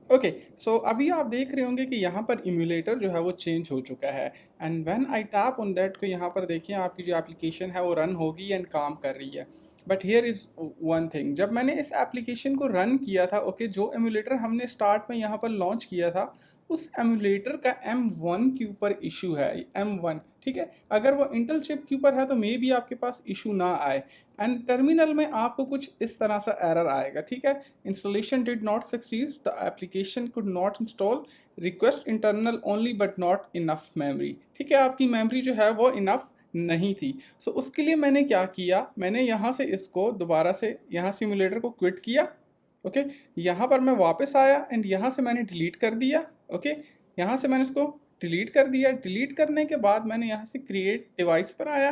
Okay, so अभी आप देख रहे होंगे कि यहाँ पर इम्यूलेटर जो है वो चेंज हो चुका है, and when I tap on that को यहाँ पर देखिए आपकी जो एप्लीकेशन है वो रन होगी एंड काम कर रही है। But here is one thing, जब मैंने इस एप्लीकेशन को रन किया था, ओके, जो एम्यूलेटर हमने स्टार्ट में यहाँ पर लॉन्च किया था उस एम्यूलेटर का M1 के ऊपर इशू है, M1। ठीक है, अगर वो इंटेल चिप के ऊपर है तो मे बी आपके पास इशू ना आए, एंड टर्मिनल में आपको कुछ इस तरह सा एरर आएगा। ठीक है, installation did not succeed, the application could not install, request internal only but not enough memory. ठीक है, आपकी मेमोरी जो है वो इनफ नहीं थी। सो उसके लिए मैंने क्या किया, मैंने यहाँ से इसको दोबारा से यहाँ सिमुलेटर को क्विट किया। ओके, यहाँ पर मैं वापस आया एंड यहाँ से मैंने डिलीट कर दिया। ओके, यहाँ से मैंने इसको डिलीट कर दिया। डिलीट करने के बाद मैंने यहाँ से क्रिएट डिवाइस पर आया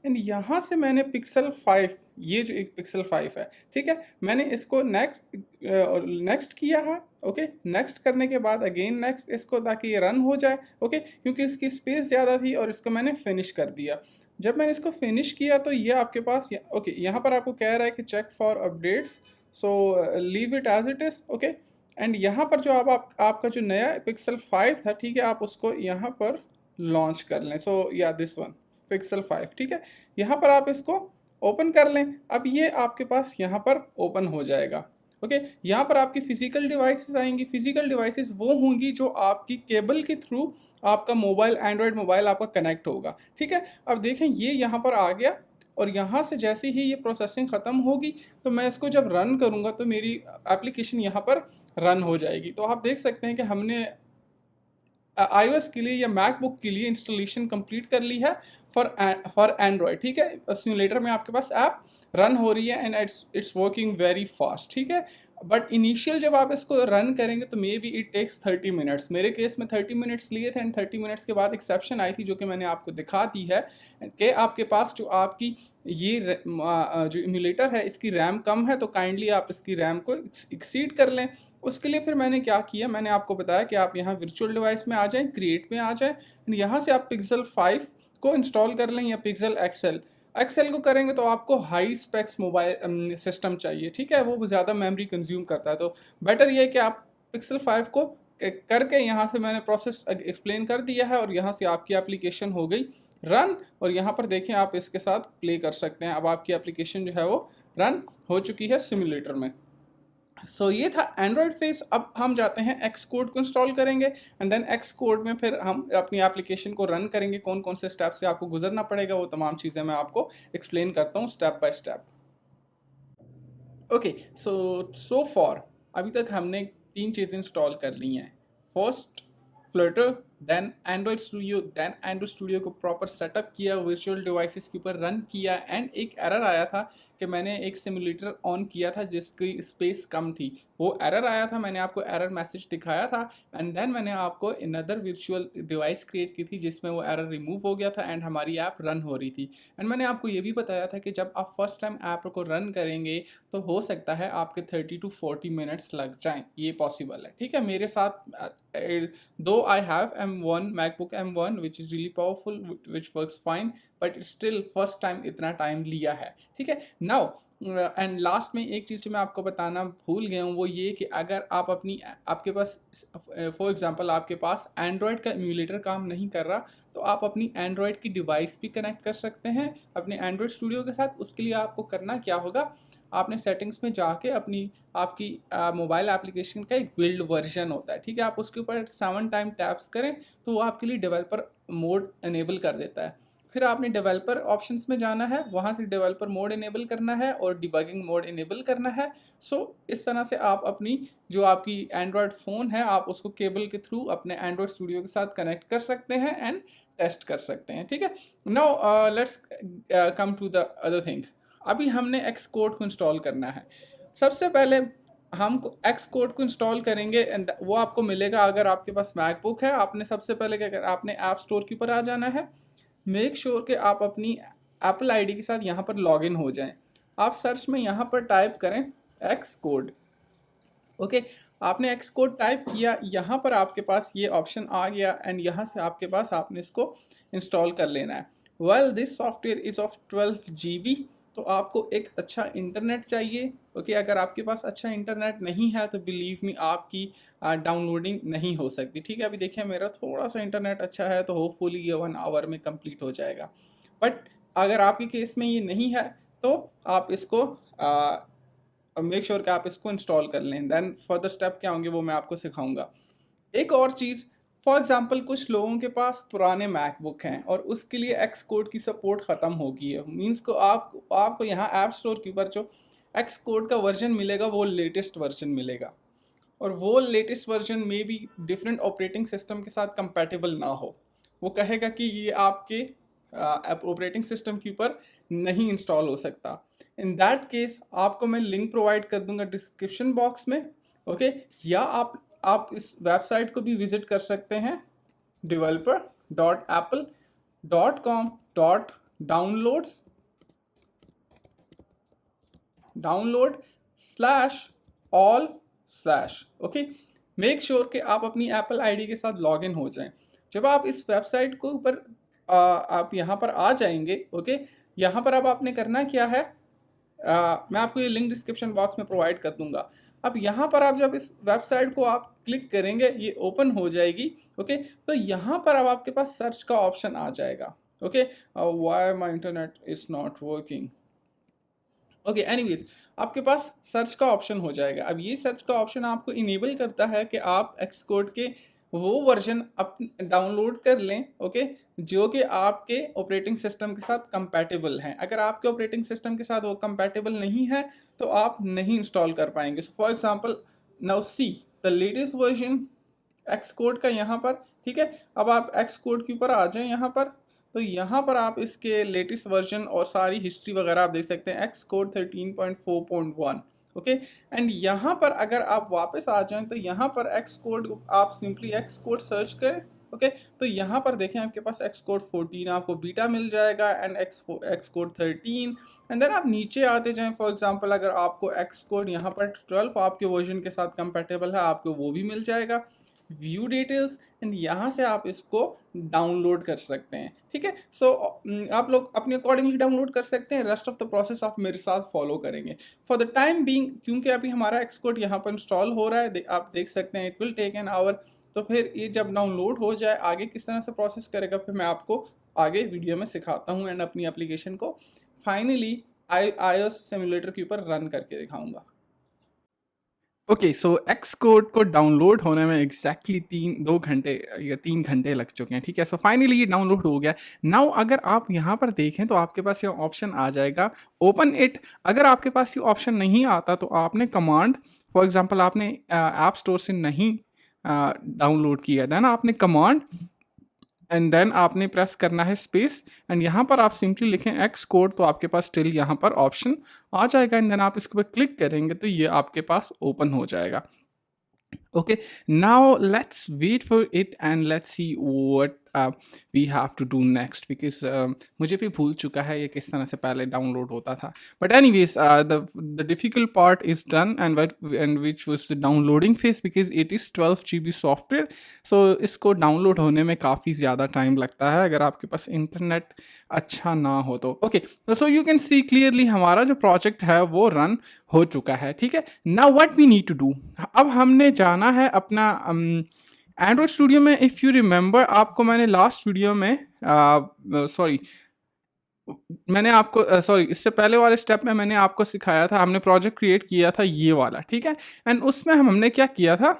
एंड यहाँ से मैंने पिक्सल 5, ये जो एक पिक्सल 5 है, ठीक है, मैंने इसको नेक्स्ट किया है। ओके, नेक्स्ट करने के बाद अगेन नेक्स्ट इसको, ताकि ये रन हो जाए। ओके, क्योंकि इसकी स्पेस ज़्यादा थी, और इसको मैंने फिनिश कर दिया। जब मैंने इसको फिनिश किया तो ये आपके पास ओके, यहाँ पर आपको कह रहा है कि check for updates, so leave it as it is. Okay, and यहाँ पर जो आपका जो नया पिक्सल 5 था, ठीक है, आप उसको यहाँ पर लॉन्च कर लें। सो या दिस वन पिक्सल 5, ठीक है, यहाँ पर आप इसको ओपन कर लें। अब ये आपके पास यहाँ पर ओपन हो जाएगा। ओके, यहाँ पर आपकी फिजिकल डिवाइसेस आएंगी। फिजिकल डिवाइसेस वो होंगी जो आपकी केबल के थ्रू आपका मोबाइल, एंड्रॉयड मोबाइल आपका कनेक्ट होगा। ठीक है, अब देखें ये यहाँ पर आ गया, और यहाँ से जैसे ही ये प्रोसेसिंग ख़त्म होगी तो मैं इसको जब रन करूँगा तो मेरी एप्लीकेशन यहाँ पर रन हो जाएगी। तो आप देख सकते हैं कि हमने iOS के लिए या मैकबुक के लिए इंस्टॉलेशन कंप्लीट कर ली है फॉर एंड्रॉयड। ठीक है, सिमुलेटर में आपके पास ऐप रन हो रही है and it's working very fast. ठीक है, बट इनिशियल जब आप इसको रन करेंगे तो maybe it takes 30 minutes. मेरे केस में 30 मिनट्स लिए थे, एंड 30 मिनट्स के बाद एक्सेप्शन आई थी जो कि मैंने आपको दिखा दी है कि आपके पास जो आपकी ये जो इम्यूलेटर है इसकी रैम कम है, तो काइंडली आप इसकी रैम को एक्सीड कर लें। उसके लिए फिर मैंने क्या किया, मैंने आपको बताया कि आप यहाँ वर्चुअल डिवाइस में आ जाएं, क्रिएट में आ जाएं, यहाँ से आप पिक्सल 5 को इंस्टॉल कर लें या पिक्सल एक्सेल। एक्सेल को करेंगे तो आपको हाई स्पेक्स मोबाइल सिस्टम चाहिए, ठीक है, वो ज़्यादा मेमोरी कंज्यूम करता है। तो बेटर ये है कि आप पिक्सल 5 को करके, यहाँ से मैंने प्रोसेस एक्सप्लेन कर दिया है और यहाँ से आपकी एप्लीकेशन हो गई रन। और यहाँ पर देखें आप इसके साथ प्ले कर सकते हैं, अब आपकी एप्लीकेशन जो है वो रन हो चुकी है सिमुलेटर में। सो ये था एंड्रॉयड फेस। अब हम जाते हैं एक्स कोड को इंस्टॉल करेंगे, एंड देन एक्स कोड में फिर हम अपनी एप्लीकेशन को रन करेंगे। कौन कौन से स्टेप से आपको गुजरना पड़ेगा वो तमाम चीज़ें मैं आपको एक्सप्लेन करता हूँ step by step. Okay, so for अभी तक हमने 3 चीज़ें इंस्टॉल कर ली हैं। First Flutter, then Android Studio, then Android Studio को प्रॉपर सेटअप किया, वर्चुअल डिवाइसेस के ऊपर रन किया, एंड एक एरर आया था कि मैंने एक सिमुलेटर ऑन किया था जिसकी स्पेस कम थी, वो एरर आया था, मैंने आपको एरर मैसेज दिखाया था, एंड देन मैंने आपको अनदर वर्चुअल डिवाइस क्रिएट की थी जिसमें वो एरर रिमूव हो गया था एंड हमारी ऐप रन हो रही थी। एंड मैंने आपको ये भी बताया था कि जब आप फर्स्ट टाइम ऐप को रन करेंगे तो हो सकता है आपके 30 to 40 मिनट्स लग जाएं, ये पॉसिबल है, ठीक है। मेरे साथ though I have M1 MacBook M1 which is really powerful, which works fine, but it's still first time इतना टाइम लिया है, ठीक है। Now एंड लास्ट में एक चीज़ जो मैं आपको बताना भूल गया हूँ वो ये कि अगर आप आपके पास फॉर एग्जांपल आपके पास एंड्रॉयड का इम्यूलेटर काम नहीं कर रहा, तो आप अपनी एंड्रॉयड की डिवाइस भी कनेक्ट कर सकते हैं अपने एंड्रॉयड स्टूडियो के साथ। उसके लिए आपको करना क्या होगा, आपने सेटिंग्स में जाके आपकी मोबाइल एप्लीकेशन का एक बिल्ड वर्जन होता है, ठीक है, आप उसके ऊपर 7 टाइम टैप्स करें तो वो आपके लिए डेवलपर मोड इनेबल कर देता है। फिर आपने डेवलपर ऑप्शंस में जाना है, वहाँ से डेवलपर मोड इनेबल करना है और डिबगिंग मोड इनेबल करना है। सो इस तरह से आप अपनी जो आपकी एंड्रॉयड फ़ोन है आप उसको केबल के थ्रू अपने एंड्रॉयड स्टूडियो के साथ कनेक्ट कर सकते हैं एंड टेस्ट कर सकते हैं, ठीक है। Now let's come to the other thing. अभी हमने एक्स कोड को इंस्टॉल करना है। सबसे पहले हम एक्स कोड को इंस्टॉल करेंगे एंड वो आपको मिलेगा अगर आपके पास मैकबुक है। आपने सबसे पहले क्या करना, आपने ऐप स्टोर के ऊपर आ जाना है। मेक श्योर कि आप अपनी एप्पल आईडी के साथ यहाँ पर लॉगिन हो जाएं। आप सर्च में यहाँ पर टाइप करें एक्स कोड। ओके, आपने एक्स कोड टाइप किया, यहाँ पर आपके पास ये ऑप्शन आ गया एंड यहाँ से आपके पास आपने इसको इंस्टॉल कर लेना है। Well this software is of 12 GB, तो आपको एक अच्छा इंटरनेट चाहिए। ओके, अगर आपके पास अच्छा इंटरनेट नहीं है तो बिलीव मी आपकी डाउनलोडिंग नहीं हो सकती, ठीक है। अभी देखिए मेरा थोड़ा सा इंटरनेट अच्छा है तो होपफुली ये 1 आवर में कंप्लीट हो जाएगा, बट अगर आपके केस में ये नहीं है तो आप इसको मेक श्योर कि आप इसको इंस्टॉल कर लें। देन फर्दर स्टेप क्या होंगे वो मैं आपको सिखाऊंगा। एक और चीज़, फॉर एग्जांपल कुछ लोगों के पास पुराने मैकबुक हैं और उसके लिए एक्स कोड की सपोर्ट ख़त्म हो गई है। मींस को आपको यहाँ ऐप स्टोर के ऊपर जो एक्स कोड का वर्जन मिलेगा वो लेटेस्ट वर्जन मिलेगा, और वो लेटेस्ट वर्जन में भी डिफरेंट ऑपरेटिंग सिस्टम के साथ कंपैटिबल ना हो। वो कहेगा कि ये आपके ऑपरेटिंग सिस्टम के ऊपर नहीं इंस्टॉल हो सकता। इन दैट केस आपको मैं लिंक प्रोवाइड कर दूंगा डिस्क्रिप्शन बॉक्स में, ओके, या आप इस वेबसाइट को भी विजिट कर सकते हैं developer.apple.com/downloads download/all/, okay. Make sure कि आप अपनी एप्पल आईडी के साथ लॉगिन हो जाएं। जब आप इस वेबसाइट को ऊपर आप यहाँ पर आ जाएंगे, ओके, यहाँ पर अब आपने करना क्या है, मैं आपको ये लिंक डिस्क्रिप्शन बॉक्स में प्रोवाइड कर दूंगा। अब यहाँ पर आप जब इस वेबसाइट को आप क्लिक करेंगे ये ओपन हो जाएगी, ओके। तो यहाँ पर अब आपके पास सर्च का ऑप्शन आ जाएगा, okay. Why my internet is not working, okay, anyways आपके पास सर्च का ऑप्शन हो जाएगा। अब ये सर्च का ऑप्शन आपको इनेबल करता है कि आप एक्स कोड के वो वर्जन डाउनलोड कर लें, ओके, जो कि आपके ऑपरेटिंग सिस्टम के साथ कंपैटिबल हैं। अगर आपके ऑपरेटिंग सिस्टम के साथ वो कंपैटिबल नहीं है तो आप नहीं इंस्टॉल कर पाएंगे। So for example now see the latest version x code का यहाँ पर, ठीक है। अब आप एक्स कोड के ऊपर आ जाएं यहाँ पर, तो यहाँ पर आप इसके लेटेस्ट वर्जन और सारी हिस्ट्री वगैरह आप देख सकते हैं। X code 13.4.1, okay. एंड यहाँ पर अगर आप वापस आ जाएं तो यहाँ पर एक्स कोड आप सिंपली एक्स कोड सर्च करें। ओके, तो यहाँ पर देखें आपके पास एक्स कोड 14 आपको बीटा मिल जाएगा and Xcode 13 and then आप नीचे आते जाएं। फॉर एग्जांपल अगर आपको एक्स कोड यहाँ पर 12 आपके वर्जन के साथ कंपेटेबल है, आपको वो भी मिल जाएगा। व्यू डिटेल्स एंड यहाँ से आप इसको डाउनलोड कर सकते हैं। ठीक है, सो आप लोग अपने अकॉर्डिंगली डाउनलोड कर सकते हैं। रेस्ट ऑफ द प्रोसेस आप मेरे साथ फॉलो करेंगे फॉर द टाइम बीइंग, क्योंकि अभी हमारा एक्सकोड यहाँ पर इंस्टॉल हो रहा है। आप देख सकते हैं it will take an hour. तो फिर ये जब डाउनलोड हो जाए आगे किस तरह से प्रोसेस करेगा फिर मैं आपको आगे वीडियो में सिखाता हूँ एंड अपनी एप्लीकेशन को फाइनली iOS सिमुलेटर के ऊपर रन करके दिखाऊंगा। ओके, सो एक्स कोड को डाउनलोड होने में एग्जैक्टली 2 घंटे या 3 घंटे लग चुके हैं। ठीक है, सो फाइनली ये डाउनलोड हो गया। नाउ अगर आप यहाँ पर देखें तो आपके पास ये ऑप्शन आ जाएगा ओपन इट। अगर आपके पास ये ऑप्शन नहीं आता तो आपने कमांड, फॉर एग्जांपल आपने ऐप स्टोर से नहीं डाउनलोड किया था ना, आपने कमांड एंड देन आपने प्रेस करना है स्पेस एंड यहाँ पर आप सिंपली लिखें एक्स कोड, तो आपके पास स्टिल यहाँ पर ऑप्शन आ जाएगा एंड देन आप इसके ऊपर क्लिक करेंगे तो ये आपके पास ओपन हो जाएगा। Okay, now let's wait for it and let's see what we have to do next because मुझे भी भूल चुका है ये किस तरह से पहले डाउनलोड होता था। But anyways, the difficult part is done and which was the downloading phase because it is 12 GB software. So इसको डाउनलोड होने में काफ़ी ज़्यादा टाइम लगता है अगर आपके पास इंटरनेट अच्छा ना हो तो। Okay, so you can see clearly हमारा जो प्रोजेक्ट है वो रन हो चुका है। ठीक है, now what we need to do, अब हमने जाना है अपना एंड्रॉयड स्टूडियो में। इफ़ यू रिमेंबर, आपको मैंने लास्ट वीडियो में मैंने आपको सॉरी इससे पहले वाले स्टेप में मैंने आपको सिखाया था, हमने प्रोजेक्ट क्रिएट किया था ये वाला। ठीक है, एंड उसमें हमने क्या किया था,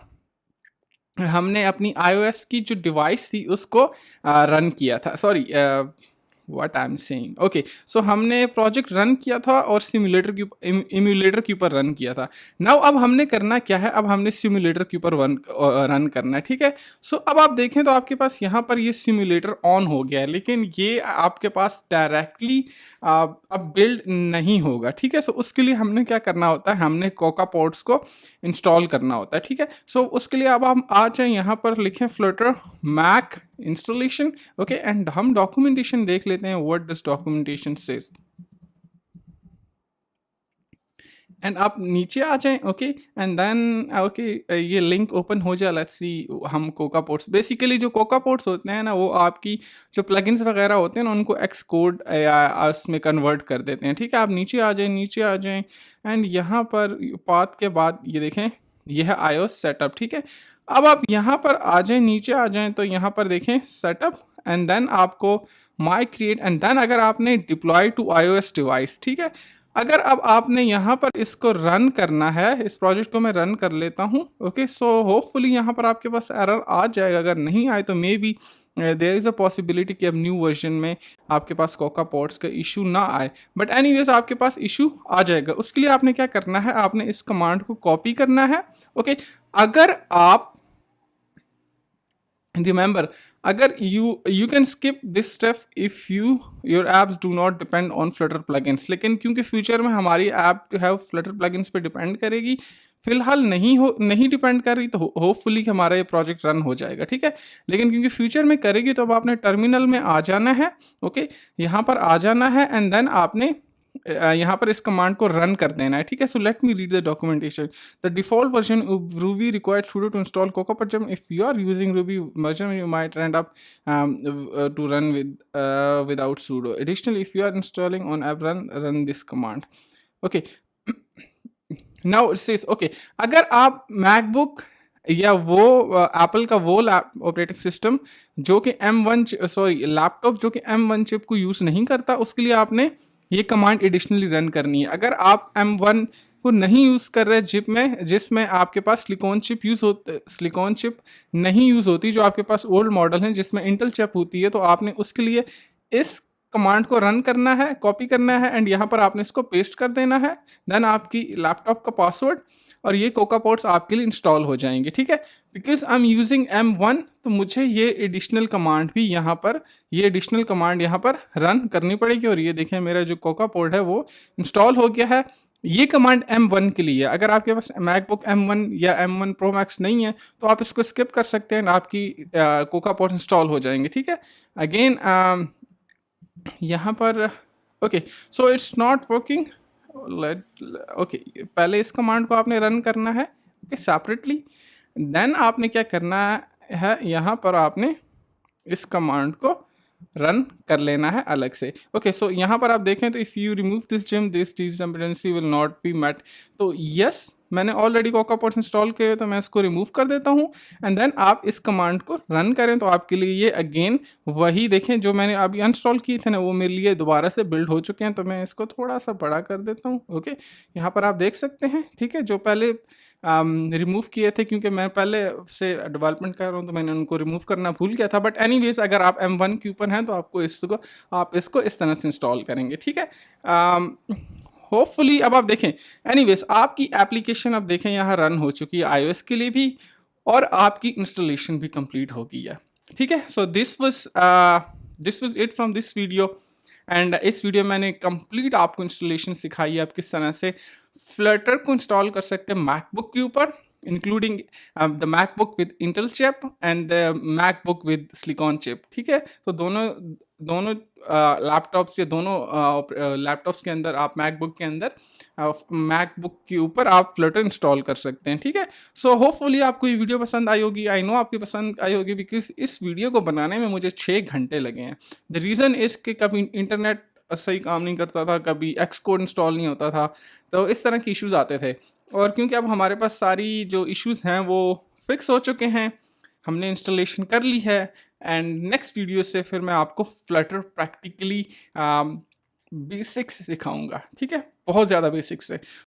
हमने अपनी iOS की जो डिवाइस थी उसको रन किया था। Sorry what I am saying, okay, so हमने प्रोजेक्ट रन किया था और इम्यूलेटर के ऊपर रन किया था। नाउ अब हमने करना क्या है, अब हमने सिमुलेटर के ऊपर रन करना है। ठीक है, सो अब आप देखें तो आपके पास यहाँ पर ये सिमुलेटर ऑन हो गया है, लेकिन ये आपके पास डायरेक्टली अब बिल्ड नहीं होगा। ठीक है, सो उसके लिए हमने क्या करना होता है, हमने कोका पोर्ट्स को इंस्टॉल करना होता है। ठीक है, सो उसके लिए अब हम आ जाए यहाँ पर लिखें Flutter Mac installation. Okay, and हम डॉक्यूमेंटेशन देख लेते हैं what this documentation says and आप नीचे आ जाएं। ओके, एंड देन ओके ये लिंक ओपन हो जाए। लेट्स सी, हम कोका पोर्ट्स, बेसिकली जो कोका पोर्ट्स होते हैं ना वो आपकी जो प्लगइन्स वगैरह होते हैं ना उनको एक्स कोड या उसमें कन्वर्ट कर देते हैं। ठीक है, आप नीचे आ जाएं एंड यहाँ पर पाथ के बाद ये देखें ये है iOS सेटअप। ठीक है, अब आप यहाँ पर आ जाएं, नीचे आ जाएं तो यहाँ पर देखें सेटअप एंड देन आपको माई क्रिएट एंड देन अगर आपने डिप्लॉय टू iOS डिवाइस। ठीक है, अगर अब आपने यहाँ पर इसको रन करना है, इस प्रोजेक्ट को मैं रन कर लेता हूँ। ओके, सो होपफुली यहाँ पर आपके पास एरर आ जाएगा, अगर नहीं आए तो maybe there is a possibility कि अब न्यू वर्जन में आपके पास कोका पोर्ट्स का इशू ना आए, बट एनीवेज आपके पास इशू आ जाएगा। उसके लिए आपने क्या करना है, आपने इस कमांड को कॉपी करना है। ओके, अगर आप remember, अगर you can skip this step if your apps do not depend on Flutter plugins, लेकिन क्योंकि फ्यूचर में हमारी ऐप जो है Flutter plugins पे डिपेंड करेगी, फिलहाल नहीं डिपेंड कर रही, तो होपफुली हमारा ये प्रोजेक्ट रन हो जाएगा। ठीक है, लेकिन क्योंकि फ्यूचर में करेगी तो अब आपने टर्मिनल में आ जाना है। ओके, यहाँ पर आ जाना है एंड देन आपने यहाँ पर इस कमांड को रन कर देना है। ठीक है, so let me read the documentation. The default version Ruby required sudo to install Cocoa project. If you are using Ruby version you might end up to run without sudo। Additionally if you are installing on app run this command. Okay, now it says okay, अगर आप मैकबुक या वो एप्पल का वो ऑपरेटिंग सिस्टम जो कि लैपटॉप जो कि M1 चिप को यूज़ नहीं करता, उसके लिए आपने ये कमांड एडिशनली रन करनी है। अगर आप M1 को नहीं यूज़ कर रहे चिप में, जिसमें आपके पास सिलिकॉन चिप नहीं यूज़ होती, जो आपके पास ओल्ड मॉडल है जिसमें इंटेल चिप होती है, तो आपने उसके लिए इस कमांड को रन करना है, कॉपी करना है एंड यहाँ पर आपने इसको पेस्ट कर देना है। देन आपकी लैपटॉप का पासवर्ड और ये कोका पोर्ट्स आपके लिए इंस्टॉल हो जाएंगे। ठीक है, because I am using M1 तो मुझे ये एडिशनल कमांड भी यहाँ पर रन करनी पड़ेगी। और ये देखें मेरा जो कोका पोर्ट है वो इंस्टॉल हो गया है। ये कमांड M1 के लिए है। अगर आपके पास मैकबुक M1 या M1 प्रो मैक्स नहीं है तो आप इसको स्किप कर सकते हैं, आपकी कोका पोर्ट्स इंस्टॉल हो जाएंगे। ठीक है, अगेन यहाँ पर okay, so it's not working. Okay, पहले इस कमांड को आपने रन करना है ओके सेपरेटली, देन आपने क्या करना है, यहाँ पर आपने इस कमांड को रन कर लेना है अलग से। ओके, सो यहाँ पर आप देखें तो if you remove this gem this dependency will not be met. तो यस, मैंने ऑलरेडी कोका पोर्ट्स इंस्टॉल किए हुए, तो मैं इसको रिमूव कर देता हूँ एंड देन आप इस कमांड को रन करें तो आपके लिए ये अगेन वही देखें जो मैंने अभी अनस्टॉल किए थे ना, वो मेरे लिए दोबारा से बिल्ड हो चुके हैं। तो मैं इसको थोड़ा सा बड़ा कर देता हूँ। ओके, यहाँ पर आप देख सकते हैं। ठीक है, जो पहले रिमूव किए थे, क्योंकि मैं पहले से डेवलपमेंट कर रहा हूँ तो मैंने उनको रिमूव करना भूल गया था। बट एनीवेज, अगर आप M1 के ऊपर हैं तो आप इसको इस तरह से इंस्टॉल करेंगे। ठीक है, होपफुली अब आप देखें, एनीवेज आपकी एप्लीकेशन अब देखें यहाँ रन हो चुकी है iOS के लिए भी, और आपकी इंस्टॉलेशन भी कंप्लीट हो गई है। ठीक है, so this was it from this video. And इस वीडियो में मैंने कंप्लीट आपको इंस्टॉलेशन सिखाई है, आप किस तरह से फ्लटर को इंस्टॉल कर सकते हैं मैकबुक के ऊपर, including the MacBook with Intel chip and the MacBook with silicon chip. ठीक है, तो दोनों दोनों लैपटॉप्स या दोनों लैपटॉप्स के अंदर आप मैकबुक के अंदर मैकबुक के ऊपर आप फ्लटर इंस्टॉल कर सकते हैं। ठीक है, सो होपफुली आपको ये वीडियो पसंद आई होगी। आई नो आपकी पसंद आई होगी, बिकॉज इस वीडियो को बनाने में मुझे 6 घंटे लगे हैं। द रीज़न इज़ कि कभी इंटरनेट सही काम नहीं करता था, कभी एक्स कोड इंस्टॉल नहीं होता था, तो इस तरह के इश्यूज़ आते थे। और क्योंकि अब हमारे पास सारी जो इश्यूज़ हैं वो फिक्स हो चुके हैं, हमने इंस्टॉलेशन कर ली है, एंड नेक्स्ट वीडियो से फिर मैं आपको फ्लटर प्रैक्टिकली बेसिक्स सिखाऊंगा। ठीक है, बहुत ज़्यादा बेसिक्स है।